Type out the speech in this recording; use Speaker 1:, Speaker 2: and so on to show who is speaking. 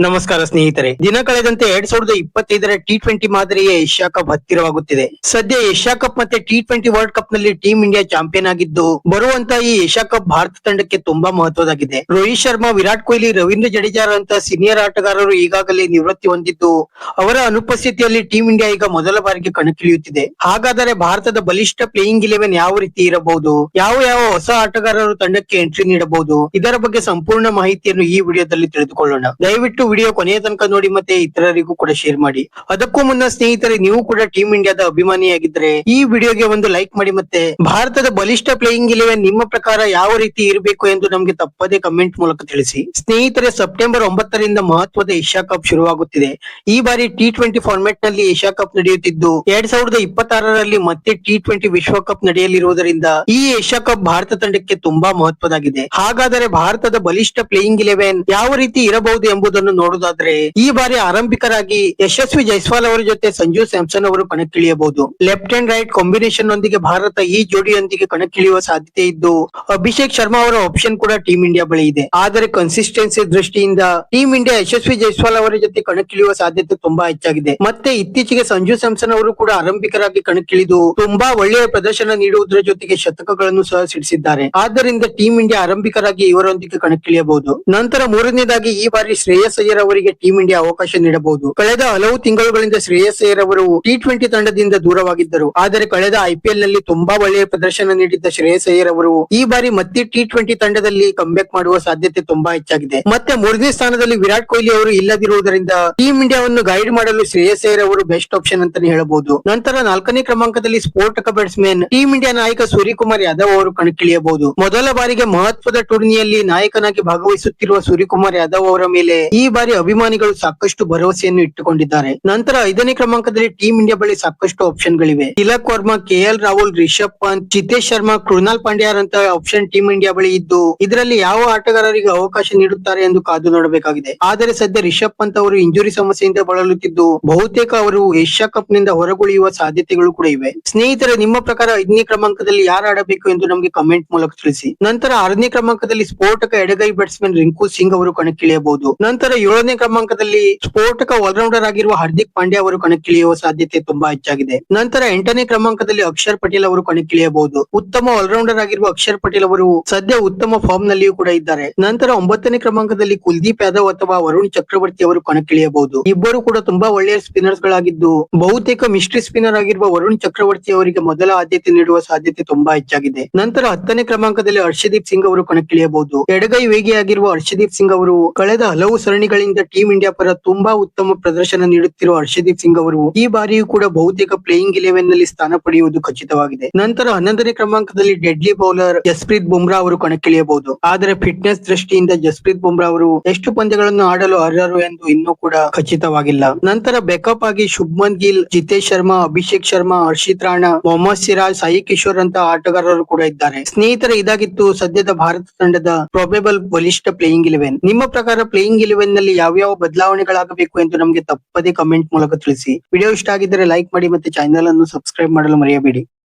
Speaker 1: ನಮಸ್ಕಾರ ಸ್ನೇಹಿತರೆ. ದಿನ ಕಳೆದಂತೆ 2025ರ T20 ಮಾದರಿಯ ಏಷ್ಯಾ ಕಪ್ ಹತ್ತಿರವಾಗುತ್ತಿದೆ. ಸದ್ಯ ಏಷ್ಯಾ ಕಪ್ ಮತ್ತೆ T20 ವರ್ಲ್ಡ್ ಕಪ್ ನಲ್ಲಿ ಟೀಮ್ ಇಂಡಿಯಾ ಚಾಂಪಿಯನ್ ಆಗಿದ್ದು, ಬರುವಂತ ಈ ಏಷ್ಯಾ ಕಪ್ ಭಾರತ ತಂಡಕ್ಕೆ ತುಂಬಾ ಮಹತ್ವದಾಗಿದೆ. ರೋಹಿತ್ ಶರ್ಮಾ, ವಿರಾಟ್ ಕೊಹ್ಲಿ, ರವೀಂದ್ರ ಜಡೇಜಾರಂತ ಸೀನಿಯರ್ ಆಟಗಾರರು ಈಗಾಗಲೇ ನಿವೃತ್ತಿ ಹೊಂದಿದ್ದು, ಅವರ ಅನುಪಸ್ಥಿತಿಯಲ್ಲಿ ಟೀಮ್ ಇಂಡಿಯಾ ಈಗ ಮೊದಲ ಬಾರಿಗೆ ಕಣಕ್ಕಿಳಿಯುತ್ತಿದೆ. ಹಾಗಾದರೆ ಭಾರತದ ಬಲಿಷ್ಠ ಪ್ಲೇಯಿಂಗ್ 11 ಯಾವ ರೀತಿ ಇರಬಹುದು, ಯಾವ ಹೊಸ ಆಟಗಾರರು ತಂಡಕ್ಕೆ ಎಂಟ್ರಿ ನೀಡಬಹುದು, ಇದರ ಬಗ್ಗೆ ಸಂಪೂರ್ಣ ಮಾಹಿತಿಯನ್ನು ಈ ವಿಡಿಯೋದಲ್ಲಿ ತಿಳಿದುಕೊಳ್ಳೋಣ. ದಯವಿಟ್ಟು ವಿಡಿಯೋ ಕೊನೆಯ ತನಕ ನೋಡಿ ಮತ್ತೆ ಇತರರಿಗೂ ಕೂಡ ಶೇರ್ ಮಾಡಿ. ಅದಕ್ಕೂ ಮುನ್ನ ಸ್ನೇಹಿತರೆ, ನೀವು ಕೂಡ ಟೀಮ್ ಇಂಡಿಯಾದ ಅಭಿಮಾನಿಯಾಗಿದ್ರೆ ಈ ವಿಡಿಯೋಗೆ ಒಂದು ಲೈಕ್ ಮಾಡಿ. ಮತ್ತೆ ಭಾರತದ ಬಲಿಷ್ಠ ಪ್ಲೇಯಿಂಗ್ 11 ನಿಮ್ಮ ಪ್ರಕಾರ ಯಾವ ರೀತಿ ಇರಬೇಕು ಎಂದು ನಮಗೆ ತಪ್ಪದೇ ಕಮೆಂಟ್ ಮೂಲಕ ತಿಳಿಸಿ. ಸ್ನೇಹಿತರೆ, ಸೆಪ್ಟೆಂಬರ್ 9ರಿಂದ ಮಹತ್ವದ ಏಷ್ಯಾ ಕಪ್ ಶುರುವಾಗುತ್ತಿದೆ. ಈ ಬಾರಿ T20 ಫಾರ್ಮೆಟ್ ನಲ್ಲಿ ಏಷ್ಯಾ ಕಪ್ ನಡೆಯುತ್ತಿದ್ದು, 2026ರಲ್ಲಿ ಮತ್ತೆ T20 ವಿಶ್ವಕಪ್ ನಡೆಯಲಿರುವುದರಿಂದ ಈ ಏಷ್ಯಾ ಕಪ್ ಭಾರತ ತಂಡಕ್ಕೆ ತುಂಬಾ ಮಹತ್ವದಾಗಿದೆ. ಹಾಗಾದರೆ ಭಾರತದ ಬಲಿಷ್ಠ ಪ್ಲೇಯಿಂಗ್ 11 ಯಾವ ರೀತಿ ಇರಬಹುದು ಎಂಬುದನ್ನು ನೋಡುವುದಾದ್ರೆ, ಈ ಬಾರಿ ಆರಂಭಿಕರಾಗಿ ಯಶಸ್ವಿ ಜೈಸ್ವಾಲ್ ಅವರ ಜೊತೆ ಸಂಜು ಸ್ಯಾಮ್ಸನ್ ಅವರು ಕಣಕ್ಕಿಳಿಯಬಹುದು. ಲೆಫ್ಟ್ ಅಂಡ್ ರೈಟ್ ಕಾಂಬಿನೇಷನ್ ನೊಂದಿಗೆ ಭಾರತ ಈ ಜೋಡಿಯೊಂದಿಗೆ ಕಣಕ್ಕಿಳಿಯುವ ಸಾಧ್ಯತೆ ಇದ್ದು, ಅಭಿಷೇಕ್ ಶರ್ಮಾ ಅವರ ಆಪ್ಷನ್ ಕೂಡ ಟೀಮ್ ಇಂಡಿಯಾ ಬಳಿ ಇದೆ. ಆದರೆ ಕನ್ಸಿಸ್ಟೆನ್ಸಿ ದೃಷ್ಟಿಯಿಂದ ಟೀಮ್ ಇಂಡಿಯಾ ಯಶಸ್ವಿ ಜೈಸ್ವಾಲ್ ಅವರ ಜೊತೆ ಕಣಕ್ಕಿಳಿಯುವ ಸಾಧ್ಯತೆ ತುಂಬಾ ಹೆಚ್ಚಾಗಿದೆ. ಮತ್ತೆ ಇತ್ತೀಚೆಗೆ ಸಂಜು ಸ್ಯಾಮ್ಸನ್ ಅವರು ಕೂಡ ಆರಂಭಿಕರಾಗಿ ಕಣಕ್ಕಿಳಿದು ತುಂಬಾ ಒಳ್ಳೆಯ ಪ್ರದರ್ಶನ ನೀಡುವುದರ ಜೊತೆಗೆ ಶತಕಗಳನ್ನು ಸಹ ಸಿಡಿಸಿದ್ದಾರೆ. ಆದ್ದರಿಂದ ಟೀಮ್ ಇಂಡಿಯಾ ಆರಂಭಿಕರಾಗಿ ಇವರೊಂದಿಗೆ ಕಣಕ್ಕಿಳಿಯಬಹುದು. ನಂತರ ಮೂರನೇದಾಗಿ ಈ ಬಾರಿ ಶ್ರೇಯಸ್ ಅಯ್ಯರ್ ಅವರಿಗೆ ಟೀಮ್ ಇಂಡಿಯಾ ಅವಕಾಶ ನೀಡಬಹುದು. ಕಳೆದ ಹಲವು ತಿಂಗಳುಗಳಿಂದ ಶ್ರೇಯಸ್ ಅಯ್ಯರ್ ಅವರು T20 ತಂಡದಿಂದ ದೂರವಾಗಿದ್ದರು. ಆದರೆ ಕಳೆದ IPL ನಲ್ಲಿ ತುಂಬಾ ಒಳ್ಳೆಯ ಪ್ರದರ್ಶನ ನೀಡಿದ್ದ ಶ್ರೇಯಸ್ ಅಯ್ಯರ್ ಅವರು ಈ ಬಾರಿ ಮತ್ತೆ T20 ತಂಡದಲ್ಲಿ ಕಂಬ್ಯಾಕ್ ಮಾಡುವ ಸಾಧ್ಯತೆ ತುಂಬಾ ಹೆಚ್ಚಾಗಿದೆ. ಮತ್ತೆ ಮೂರನೇ ಸ್ಥಾನದಲ್ಲಿ ವಿರಾಟ್ ಕೊಹ್ಲಿ ಅವರು ಇಲ್ಲದಿರುವುದರಿಂದ ಟೀಮ್ ಇಂಡಿಯಾವನ್ನು ಗೈಡ್ ಮಾಡಲು ಶ್ರೇಯಸ್ ಅಯ್ಯರ್ ಅವರು ಬೆಸ್ಟ್ ಆಪ್ಷನ್ ಅಂತಾನೆ ಹೇಳಬಹುದು. ನಂತರ 4ನೇ ಕ್ರಮಾಂಕದಲ್ಲಿ ಸ್ಫೋಟಕ ಬ್ಯಾಟ್ಸ್ಮನ್ ಟೀಮ್ ಇಂಡಿಯಾ ನಾಯಕ ಸೂರ್ಯಕುಮಾರ್ ಯಾದವ್ ಅವರು ಕಣಕ್ಕಿಳಿಯಬಹುದು. ಮೊದಲ ಬಾರಿಗೆ ಮಹತ್ವದ ಟೂರ್ನಿಯಲ್ಲಿ ನಾಯಕನಾಗಿ ಭಾಗವಹಿಸುತ್ತಿರುವ ಸೂರ್ಯಕುಮಾರ್ ಯಾದವ್ ಅವರ ಮೇಲೆ ಈ ಬಾರಿ ಅಭಿಮಾನಿಗಳು ಸಾಕಷ್ಟು ಭರವಸೆಯನ್ನು ಇಟ್ಟುಕೊಂಡಿದ್ದಾರೆ. ನಂತರ 5ನೇ ಕ್ರಮಾಂಕದಲ್ಲಿ ಟೀಮ್ ಇಂಡಿಯಾ ಬಳಿ ಸಾಕಷ್ಟು ಆಪ್ಷನ್ ಗಳಿವೆ. ತಿಲಕ್ ವರ್ಮಾ, KL ರಾಹುಲ್, ರಿಷಬ್ ಪಂತ್, ಚಿತೇಶ್ ಶರ್ಮಾ, ಕೃಣಾಲ್ ಪಾಂಡ್ಯಾರಂತ ಆಪ್ಷನ್ ಟೀಮ್ ಇಂಡಿಯಾ ಬಳಿ ಇದ್ದು, ಇದರಲ್ಲಿ ಯಾವ ಆಟಗಾರರಿಗೆ ಅವಕಾಶ ನೀಡುತ್ತಾರೆ ಎಂದು ಕಾದು ನೋಡಬೇಕಾಗಿದೆ. ಆದರೆ ಸದ್ಯ ರಿಷಬ್ ಪಂತ್ ಅವರು ಇಂಜುರಿ ಸಮಸ್ಯೆಯಿಂದ ಬಳಲುತ್ತಿದ್ದು, ಬಹುತೇಕ ಅವರು ಏಷ್ಯಾ ಕಪ್ ನಿಂದ ಹೊರಗುಳಿಯುವ ಸಾಧ್ಯತೆಗಳು ಕೂಡ ಇವೆ. ಸ್ನೇಹಿತರೆ, ನಿಮ್ಮ ಪ್ರಕಾರ 5ನೇ ಕ್ರಮಾಂಕದಲ್ಲಿ ಯಾರು ಆಡಬೇಕು ಎಂದು ನಮಗೆ ಕಮೆಂಟ್ ಮೂಲಕ ತಿಳಿಸಿ. ನಂತರ 6ನೇ ಕ್ರಮಾಂಕದಲ್ಲಿ ಸ್ಫೋಟಕ ಎಡಗೈ ಬ್ಯಾಟ್ಸ್ಮನ್ ರಿಂಕು ಸಿಂಗ್ ಅವರು ಕಣಕ್ಕಿಳಿಯಬಹುದು. ನಂತರ 7ನೇ ಕ್ರಮಾಂಕದಲ್ಲಿ ಸ್ಫೋಟಕ ಆಲ್ರೌಂಡರ್ ಆಗಿರುವ ಹಾರ್ದಿಕ್ ಪಾಂಡ್ಯ ಅವರು ಕಣಕ್ಕಿಳಿಯುವ ಸಾಧ್ಯತೆ ತುಂಬಾ ಹೆಚ್ಚಾಗಿದೆ. ನಂತರ 8ನೇ ಕ್ರಮಾಂಕದಲ್ಲಿ ಅಕ್ಷರ್ ಪಟೇಲ್ ಅವರು ಕಣಕ್ಕಿಳಿಯಬಹುದು. ಉತ್ತಮ ಆಲ್ರೌಂಡರ್ ಆಗಿರುವ ಅಕ್ಷರ್ ಪಟೇಲ್ ಅವರು ಸದ್ಯ ಉತ್ತಮ ಫಾರ್ಮ್ ನಲ್ಲಿಯೂ ಕೂಡ ಇದ್ದಾರೆ. ನಂತರ 9ನೇ ಕ್ರಮಾಂಕದಲ್ಲಿ ಕುಲ್ದೀಪ್ ಯಾದವ್ ಅಥವಾ ವರುಣ್ ಚಕ್ರವರ್ತಿ ಅವರು ಕಣಕ್ಕಿಳಿಯಬಹುದು. ಇಬ್ಬರು ಕೂಡ ತುಂಬಾ ಒಳ್ಳೆಯ ಸ್ಪಿನ್ನರ್ಸ್ ಗಳಾಗಿದ್ದು, ಬಹುತೇಕ ಮಿಸ್ಟ್ರಿ ಸ್ಪಿನ್ನರ್ ಆಗಿರುವ ವರುಣ್ ಚಕ್ರವರ್ತಿ ಅವರಿಗೆ ಮೊದಲ ಆದ್ಯತೆ ನೀಡುವ ಸಾಧ್ಯತೆ ತುಂಬಾ ಹೆಚ್ಚಾಗಿದೆ. ನಂತರ 10ನೇ ಕ್ರಮಾಂಕದಲ್ಲಿ ಹರ್ಷದೀಪ್ ಸಿಂಗ್ ಅವರು ಕಣಕ್ಕಿಳಿಯಬಹುದು. ಎಡಗೈ ವೇಗಿಯಾಗಿರುವ ಹರ್ಷದೀಪ್ ಸಿಂಗ್ ಅವರು ಕಳೆದ ಹಲವು ಸರಣಿಗಳಿಂದ ಟೀಮ್ ಇಂಡಿಯಾ ಪರ ತುಂಬಾ ಉತ್ತಮ ಪ್ರದರ್ಶನ ನೀಡುತ್ತಿರುವ ಹರ್ಷದೀಪ್ ಸಿಂಗ್ ಅವರು ಈ ಬಾರಿಯೂ ಕೂಡ ಬಹುತೇಕ ಪ್ಲೇಯಿಂಗ್ 11 ನಲ್ಲಿ ಸ್ಥಾನ ಪಡೆಯುವುದು ಖಚಿತವಾಗಿದೆ. ನಂತರ 11ನೇ ಕ್ರಮಾಂಕದಲ್ಲಿ ಡೆಡ್ಲಿ ಬೌಲರ್ ಜಸ್ಪ್ರೀತ್ ಬುಮ್ರಾ ಅವರು ಕಣಕ್ಕಿಳಿಯಬಹುದು. ಆದರೆ ಫಿಟ್ನೆಸ್ ದೃಷ್ಟಿಯಿಂದ ಜಸ್ಪ್ರೀತ್ ಬುಮ್ರಾ ಅವರು ಎಷ್ಟು ಪಂದ್ಯಗಳನ್ನು ಆಡಲು ಅರ್ಹರು ಎಂದು ಇನ್ನೂ ಕೂಡ ಖಚಿತವಾಗಿಲ್ಲ. ನಂತರ ಬೆಕಪ್ ಆಗಿ ಶುಭ್ಮನ್ ಗಿಲ್, ಜಿತೇಶ್ ಶರ್ಮಾ, ಅಭಿಷೇಕ್ ಶರ್ಮಾ, ಹರ್ಷಿತ್ ರಾಣಾ, ಮೊಹಮ್ಮದ್ ಸಿರಾಜ್, ಸಾಯಿ ಕಿಶೋರ್ ಅಂತ ಆಟಗಾರರು ಕೂಡ ಇದ್ದಾರೆ. ಸ್ನೇಹಿತರೆ, ಇದಾಗಿತ್ತು ಸದ್ಯದ ಭಾರತ ತಂಡದ ಪ್ರೊಬೆಬಲ್ ಬಲಿಷ್ಠ ಪ್ಲೇಯಿಂಗ್ 11. ನಿಮ್ಮ ಪ್ರಕಾರ ಪ್ಲೇಯಿಂಗ್ 11 ನಲ್ಲಿ ಯಾವ ಬದಲಾವಣೆಗಳಾಗಬೇಕು ಎಂದು ನಮಗೆ ತಪ್ಪದೇ ಕಮೆಂಟ್ ಮೂಲಕ ತಿಳಿಸಿ. ವಿಡಿಯೋ ಇಷ್ಟ ಆಗಿದ್ದರೆ ಲೈಕ್ ಮಾಡಿ ಮತ್ತೆ ಚಾನೆಲ್ ಅನ್ನು ಸಬ್ಸ್ಕ್ರೈಬ್ ಮಾಡಲು ಮರೆಯಬೇಡಿ.